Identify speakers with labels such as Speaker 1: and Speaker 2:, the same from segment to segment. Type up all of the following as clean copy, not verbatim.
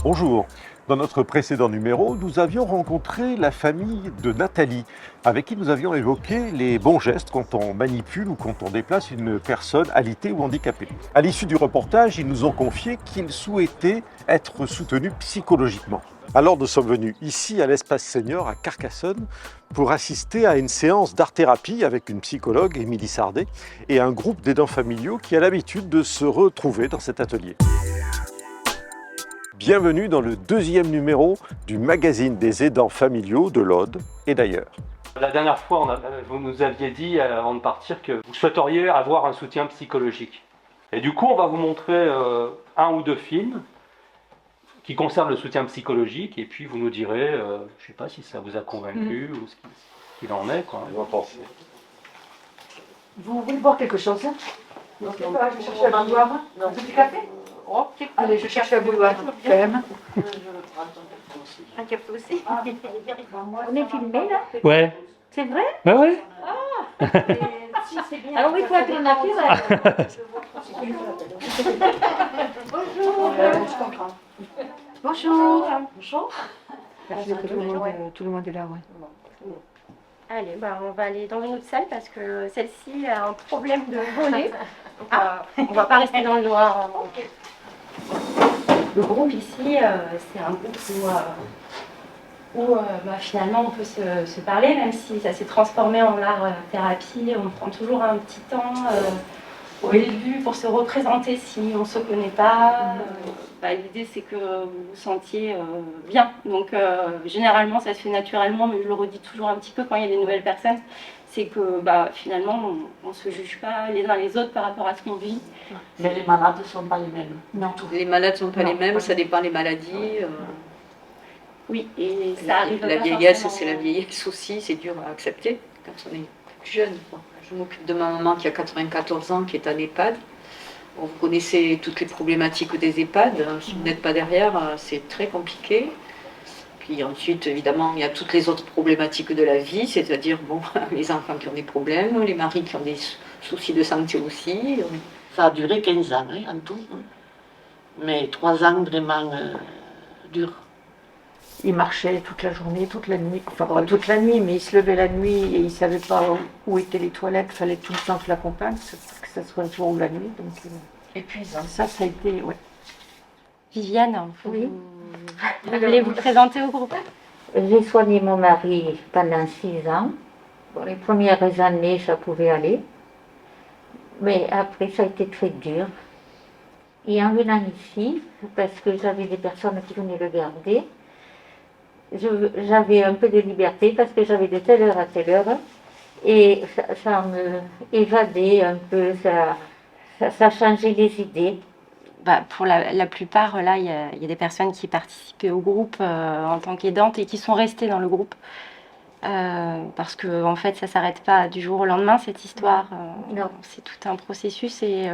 Speaker 1: Bonjour. Dans notre précédent numéro, nous avions rencontré la famille de Nathalie, avec qui nous avions évoqué les bons gestes quand on manipule ou quand on déplace une personne alitée ou handicapée. À l'issue du reportage, ils nous ont confié qu'ils souhaitaient être soutenus psychologiquement. Alors nous sommes venus ici à l'Espace Senior à Carcassonne pour assister à une séance d'art-thérapie avec une psychologue, Émilie Sardet, et un groupe d'aidants familiaux qui a l'habitude de se retrouver dans cet atelier. Bienvenue dans le deuxième numéro du magazine des aidants familiaux de l'Aude et d'ailleurs.
Speaker 2: La dernière fois, vous nous aviez dit avant de partir que vous souhaiteriez avoir un soutien psychologique. Et du coup, on va vous montrer un ou deux films qui concernent le soutien psychologique et puis vous nous direz, je ne sais pas si ça vous a convaincu ou ce qu'il en est. Quoi.
Speaker 1: Vous en pensez ?
Speaker 3: Vous voulez boire quelque chose? Non, je vais chercher un bouilloire. Un petit café? Allez, je cherche un bouilloire, quand même.
Speaker 4: Un café aussi. On est filmé là?
Speaker 2: Ouais.
Speaker 4: C'est vrai?
Speaker 2: Ouais, ouais.
Speaker 4: Alors oui, il faut être naturel. Bonjour. Bonjour. Bonjour.
Speaker 3: Tout le monde est là, ouais.
Speaker 4: Allez, on va aller dans une autre salle parce que celle-ci a un problème de volet. On va pas rester dans le noir. Le groupe ici, c'est un groupe où finalement on peut se parler, même si ça s'est transformé en art-thérapie. On prend toujours un petit temps au début pour se représenter si on ne se connaît pas. L'idée c'est que vous vous sentiez bien. Donc généralement ça se fait naturellement, mais je le redis toujours un petit peu quand il y a des nouvelles personnes. C'est que finalement on ne se juge pas les uns les autres par rapport à ce qu'on vit.
Speaker 3: Mais les malades ne sont pas les mêmes.
Speaker 5: Non, les malades ne sont pas les mêmes, ça dépend des maladies.
Speaker 4: Oui, et ça arrive.
Speaker 5: La vieillesse, c'est la vieillesse aussi, c'est dur à accepter quand on est plus jeune. Je m'occupe de ma maman qui a 94 ans, qui est en EHPAD. Vous connaissez toutes les problématiques des EHPAD. Si vous n'êtes pas derrière, c'est très compliqué. Puis ensuite, évidemment, il y a toutes les autres problématiques de la vie, c'est-à-dire les enfants qui ont des problèmes, les maris qui ont des soucis de santé aussi.
Speaker 3: Ça a duré 15 ans, en tout. Mais 3 ans vraiment durs. Il marchait toute la journée, toute la nuit. Enfin, pas toute la nuit, mais il se levait la nuit et il ne savait pas où étaient les toilettes. Il fallait tout le temps que je l'accompagne, que ce soit le jour ou la nuit. Donc, épuisant. Ça a été, ouais.
Speaker 4: Viviane,
Speaker 6: Oui.
Speaker 4: Vous voulez vous présenter au groupe?
Speaker 6: J'ai soigné mon mari pendant 6 ans. Bon, les premières années, ça pouvait aller. Mais après, ça a été très dur. Et en venant ici, parce que j'avais des personnes qui venaient le garder, j'avais un peu de liberté parce que j'avais de telle heure à telle heure. Et ça me évadait un peu, ça changeait les idées.
Speaker 4: Pour la plupart, là, il y a des personnes qui participaient au groupe en tant qu'aidantes et qui sont restées dans le groupe. Parce que en fait, ça ne s'arrête pas du jour au lendemain, cette histoire. C'est tout un processus et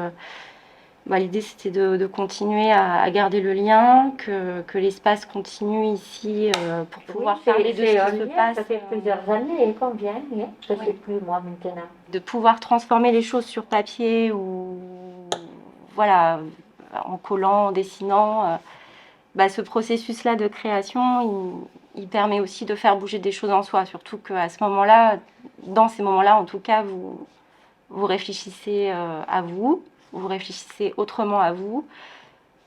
Speaker 4: l'idée, c'était de continuer à garder le lien, que l'espace continue ici pour pouvoir parler de ce qui se passe.
Speaker 6: Ça fait plusieurs années, combien? Je ne sais plus, moi, maintenant.
Speaker 4: De pouvoir transformer les choses sur papier ou en collant, en dessinant. Ce processus-là de création, il permet aussi de faire bouger des choses en soi. Surtout qu'à ce moment-là, dans ces moments-là, en tout cas, vous réfléchissez à vous, vous réfléchissez autrement à vous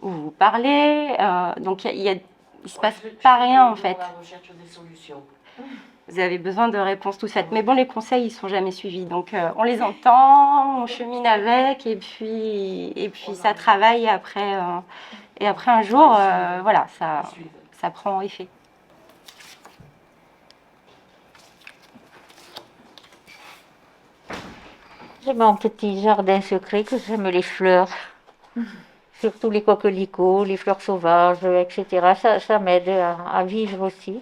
Speaker 4: vous parlez. Donc, il ne se passe pas rien, en fait.
Speaker 3: On recherche des solutions.
Speaker 4: Vous avez besoin de réponses toutes faites. Mais bon, les conseils, ils ne sont jamais suivis. Donc, on les entend, on chemine avec, et puis ça travaille. Et après un jour, ça prend effet.
Speaker 6: J'ai mon petit jardin secret que j'aime les fleurs. Surtout les coquelicots, les fleurs sauvages, etc. Ça m'aide à vivre aussi.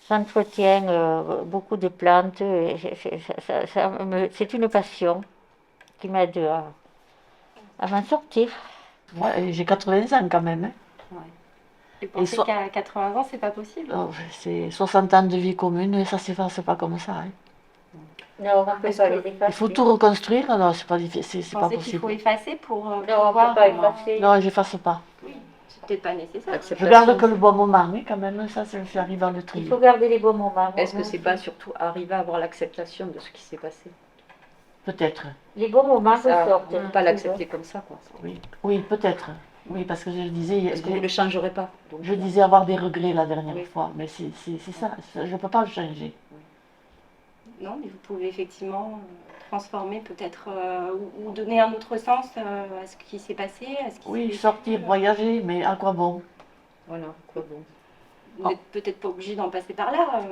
Speaker 6: J'entretiens beaucoup de plantes. C'est une passion qui m'aide à m'en sortir.
Speaker 3: Moi, j'ai 80 ans quand même.
Speaker 4: Et pensez qu'à 80 ans, c'est pas possible?
Speaker 3: C'est 60 ans de vie commune et ça ne s'efface pas comme ça.
Speaker 6: Non, on ne peut pas les effacer.
Speaker 3: Il faut tout reconstruire, non, c'est pas difficile, c'est pas
Speaker 4: Vous pensez qu'il
Speaker 3: possible.
Speaker 4: faut effacer pour
Speaker 6: Non, on ne peut pas effacer.
Speaker 3: Non, j'efface pas.
Speaker 4: Oui, c'est peut-être pas nécessaire.
Speaker 3: Je garde que le bon moment, oui, quand même, ça, j'arrive à le
Speaker 6: Il
Speaker 3: trier.
Speaker 6: faut garder les bons moments.
Speaker 5: Est-ce que c'est pas surtout arriver à avoir l'acceptation de ce qui s'est passé?
Speaker 3: Peut-être,
Speaker 6: Les bons moments
Speaker 5: Ça,
Speaker 6: ressortent.
Speaker 5: on ne peut pas l'accepter comme ça, quoi.
Speaker 3: oui. Oui, peut-être. Oui, parce que je disais,
Speaker 5: Parce que vous ne le changerez pas. Donc,
Speaker 3: je disais avoir des regrets la dernière
Speaker 5: Oui.
Speaker 3: fois, mais c'est ça, je ne peux pas le changer.
Speaker 4: Non, mais vous pouvez effectivement transformer peut-être ou donner un autre sens à ce qui s'est passé, à ce qui
Speaker 3: Oui,
Speaker 4: s'est
Speaker 3: sortir,
Speaker 4: vécu.
Speaker 3: voyager, mais à quoi bon?
Speaker 5: voilà, quoi bon.
Speaker 4: Vous n'êtes peut-être pas obligé d'en passer par là.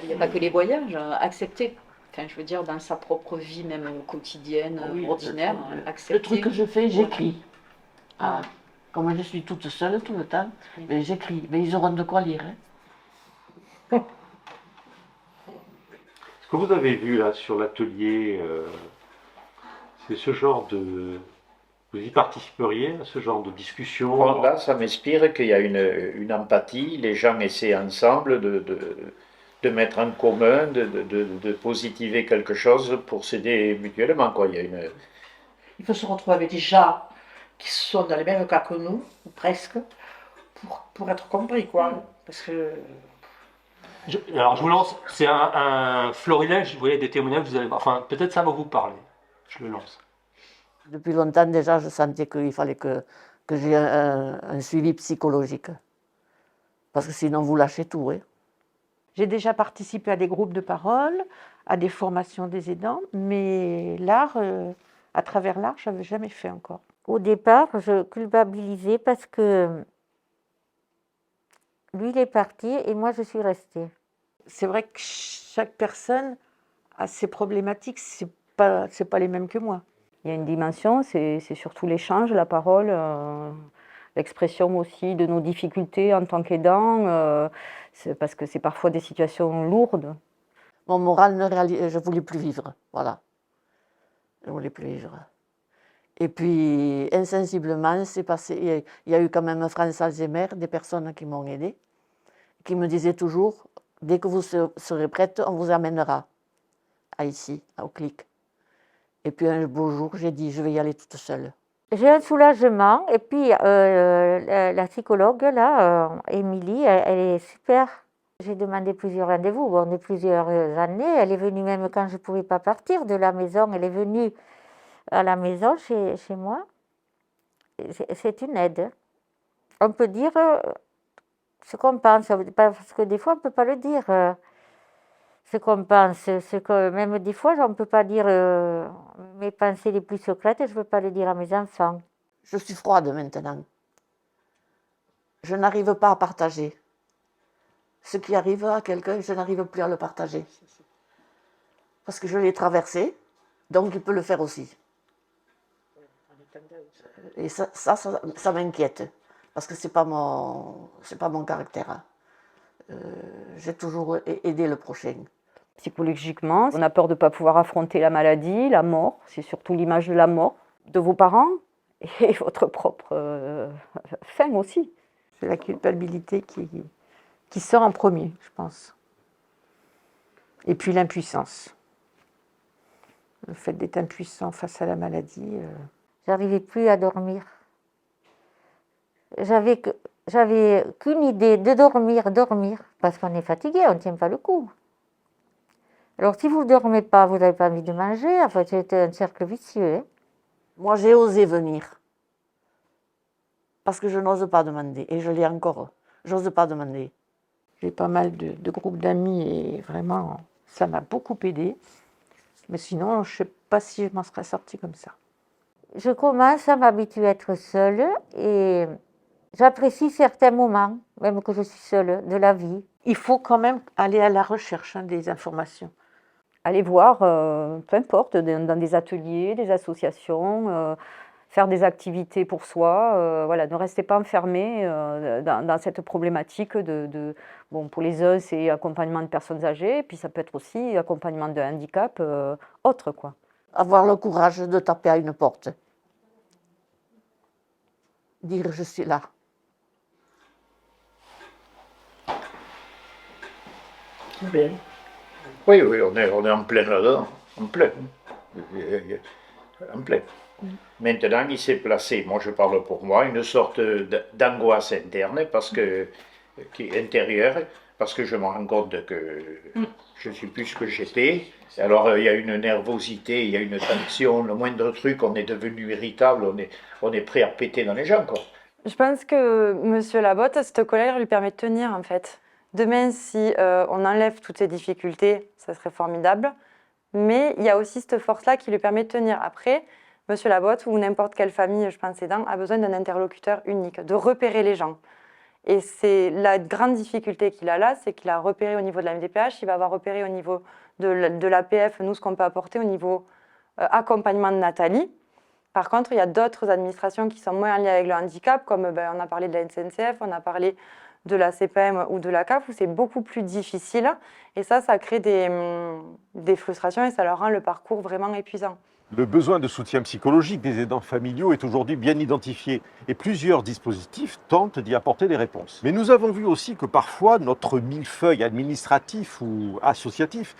Speaker 5: Il n'y a pas que les voyages, accepter. Enfin, je veux dire, dans sa propre vie, même quotidienne,
Speaker 3: Oui,
Speaker 5: ordinaire,
Speaker 3: le
Speaker 5: accepter.
Speaker 3: truc que je fais, j'écris.
Speaker 5: Ah.
Speaker 3: Comme je suis toute seule tout le temps,
Speaker 5: Oui.
Speaker 3: mais j'écris. Mais ils auront de quoi lire. Hein.
Speaker 1: Ce que vous avez vu là sur l'atelier, c'est ce genre de... Vous y participeriez à ce genre de discussion?
Speaker 7: Bon, là, ça m'inspire qu'il y a une empathie, les gens essaient ensemble de mettre en commun, de positiver quelque chose pour s'aider mutuellement, quoi. Il y a une...
Speaker 8: Il faut se retrouver avec des gens qui sont dans les mêmes cas que nous, ou presque, pour être compris, quoi. Parce que
Speaker 2: Alors je vous lance, c'est un florilège, vous voyez, des témoignages, vous allez voir. Enfin, peut-être ça va vous parler. Je le lance.
Speaker 3: Depuis longtemps déjà, je sentais qu'il fallait que j'ai un suivi psychologique. Parce que sinon, vous lâchez tout. Hein.
Speaker 9: J'ai déjà participé à des groupes de parole, à des formations des aidants, mais l'art, à travers l'art, je n'avais jamais fait encore.
Speaker 6: Au départ, je culpabilisais parce que lui, il est parti et moi, je suis restée.
Speaker 9: C'est vrai que chaque personne a ses problématiques, c'est pas les mêmes que moi.
Speaker 10: Il y a une dimension, c'est surtout l'échange, la parole, l'expression aussi de nos difficultés en tant qu'aidants, parce que c'est parfois des situations lourdes.
Speaker 3: Mon moral, je ne voulais plus vivre. Voilà. Je ne voulais plus vivre. Et puis, insensiblement, c'est passé. Il y a eu quand même France Alzheimer, des personnes qui m'ont aidée, qui me disaient toujours, dès que vous serez prête, on vous amènera à ici, au CLIC. Et puis un beau jour, j'ai dit, je vais y aller toute seule.
Speaker 6: J'ai un soulagement et puis la psychologue, là, Émilie, elle est super. J'ai demandé plusieurs rendez-vous, bon, de plusieurs années. Elle est venue même quand je ne pouvais pas partir de la maison. Elle est venue à la maison chez moi. C'est une aide. On peut dire ce qu'on pense, parce que des fois, on ne peut pas le dire. Ce qu'on pense, ce que même des fois, on ne peut pas dire mes pensées les plus secrètes et je ne veux pas les dire à mes enfants.
Speaker 3: Je suis froide maintenant. Je n'arrive pas à partager. Ce qui arrive à quelqu'un, je n'arrive plus à le partager. Parce que je l'ai traversé, donc il peut le faire aussi. Et ça m'inquiète, parce que ce n'est pas mon caractère. J'ai toujours aidé le prochain.
Speaker 10: Psychologiquement, on a peur de ne pas pouvoir affronter la maladie, la mort, c'est surtout l'image de la mort de vos parents et votre propre fin aussi.
Speaker 9: C'est la culpabilité qui sort en premier, je pense. Et puis l'impuissance. Le fait d'être impuissant face à la maladie.
Speaker 6: J'arrivais plus à dormir. J'avais qu'une idée de dormir, parce qu'on est fatigué, on ne tient pas le coup. Alors si vous ne dormez pas, vous n'avez pas envie de manger, enfin c'était un cercle vicieux. Hein.
Speaker 3: Moi j'ai osé venir, parce que je n'ose pas demander, et je l'ai encore, j'ose pas demander.
Speaker 9: J'ai pas mal de groupes d'amis et vraiment ça m'a beaucoup aidé. Mais sinon, je ne sais pas si je m'en serais sortie comme ça.
Speaker 6: Je commence à m'habituer à être seule et j'apprécie certains moments, même que je suis seule, de la vie.
Speaker 9: Il faut quand même aller à la recherche des informations.
Speaker 10: Aller voir, peu importe, dans des ateliers, des associations, faire des activités pour soi. Voilà, ne restez pas enfermés dans cette problématique bon, pour les uns, c'est accompagnement de personnes âgées, puis ça peut être aussi accompagnement de handicap autre, quoi.
Speaker 3: Avoir le courage de taper à une porte. Dire je suis là.
Speaker 7: Oui, on est en plein là-dedans, en plein. en plein. Maintenant, il s'est placé, moi je parle pour moi, une sorte d'angoisse interne qui est intérieure, parce que je me rends compte que je ne suis plus ce que j'étais. Alors il y a une nervosité, il y a une tension, le moindre truc, on est devenu irritable, on est prêt à péter dans les gens, quoi.
Speaker 10: Je pense que Monsieur Labotte, cette colère lui permet de tenir en fait. Demain, si on enlève toutes ces difficultés, ça serait formidable. Mais il y a aussi cette force-là qui lui permet de tenir. Après, Monsieur Labotte ou n'importe quelle famille, je pense, aidant, a besoin d'un interlocuteur unique, de repérer les gens. Et c'est la grande difficulté qu'il a là, c'est qu'il a repéré au niveau de la MDPH, il va avoir repéré au niveau de l'APF, nous, ce qu'on peut apporter au niveau accompagnement de Nathalie. Par contre, il y a d'autres administrations qui sont moins en lien avec le handicap, comme on a parlé de la SNCF, on a parlé de la CPM ou de la CAF, où c'est beaucoup plus difficile. Et ça crée des frustrations et ça leur rend le parcours vraiment épuisant.
Speaker 1: Le besoin de soutien psychologique des aidants familiaux est aujourd'hui bien identifié et plusieurs dispositifs tentent d'y apporter des réponses. Mais nous avons vu aussi que parfois notre millefeuille administratif ou associatif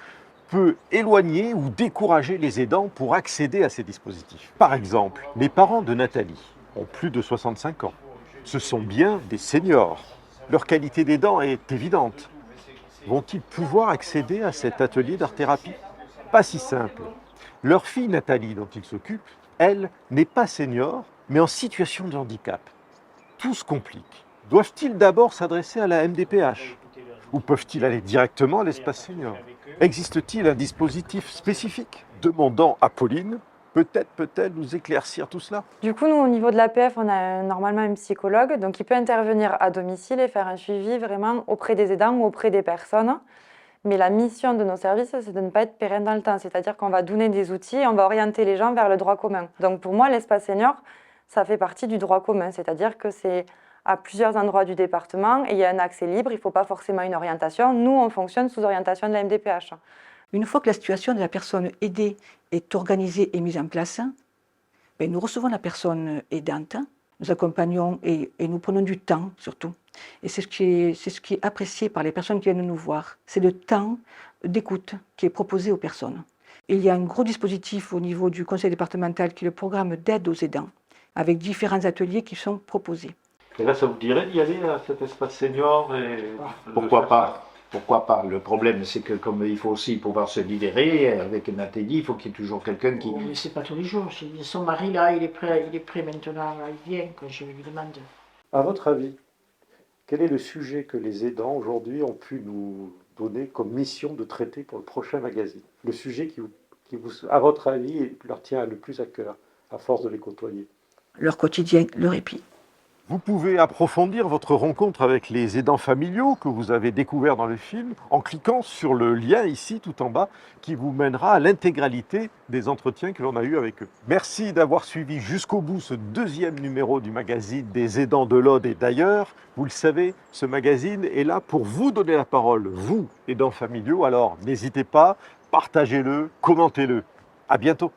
Speaker 1: peut éloigner ou décourager les aidants pour accéder à ces dispositifs. Par exemple, les parents de Nathalie ont plus de 65 ans. Ce sont bien des seniors. Leur qualité d'aidant est évidente. Vont-ils pouvoir accéder à cet atelier d'art-thérapie? Pas si simple. Leur fille Nathalie, dont ils s'occupent, elle, n'est pas senior, mais en situation de handicap. Tout se complique. Doivent-ils d'abord s'adresser à la MDPH? Ou peuvent-ils aller directement à l'espace senior? Existe-t-il un dispositif spécifique? Demandant à Pauline, peut-être peut-elle nous éclaircir tout cela?
Speaker 10: Du coup, nous, au niveau de l'APF, on a normalement un psychologue, donc il peut intervenir à domicile et faire un suivi vraiment auprès des aidants ou auprès des personnes. Mais la mission de nos services, c'est de ne pas être pérenne dans le temps, c'est-à-dire qu'on va donner des outils et on va orienter les gens vers le droit commun. Donc pour moi, l'espace senior, ça fait partie du droit commun, c'est-à-dire que c'est à plusieurs endroits du département et il y a un accès libre, il ne faut pas forcément une orientation. Nous, on fonctionne sous orientation de la MDPH.
Speaker 8: Une fois que la situation de la personne aidée est organisée et mise en place, nous recevons la personne aidante, nous accompagnons et nous prenons du temps surtout. Et c'est ce qui est apprécié par les personnes qui viennent nous voir. C'est le temps d'écoute qui est proposé aux personnes. Et il y a un gros dispositif au niveau du conseil départemental qui est le programme d'aide aux aidants, avec différents ateliers qui sont proposés.
Speaker 2: Et là, ça vous dirait d'y aller à cet espace senior
Speaker 7: Pourquoi pas? Pourquoi pas? Le problème, c'est que comme il faut aussi pouvoir se libérer, avec Nathalie, il faut qu'il y ait toujours quelqu'un qui...
Speaker 8: Mais c'est pas tous les jours. Son mari, là, il est prêt maintenant, il vient quand je lui demande.
Speaker 1: À votre avis, quel est le sujet que les aidants aujourd'hui ont pu nous donner comme mission de traiter pour le prochain magazine? Le sujet qui vous, à votre avis, leur tient le plus à cœur, à force de les côtoyer?
Speaker 8: Leur quotidien, le répit.
Speaker 1: Vous pouvez approfondir votre rencontre avec les aidants familiaux que vous avez découverts dans le film en cliquant sur le lien ici tout en bas qui vous mènera à l'intégralité des entretiens que l'on a eus avec eux. Merci d'avoir suivi jusqu'au bout ce deuxième numéro du magazine des aidants de l'Aude et d'ailleurs. Vous le savez, ce magazine est là pour vous donner la parole, vous, aidants familiaux. Alors n'hésitez pas, partagez-le, commentez-le. À bientôt.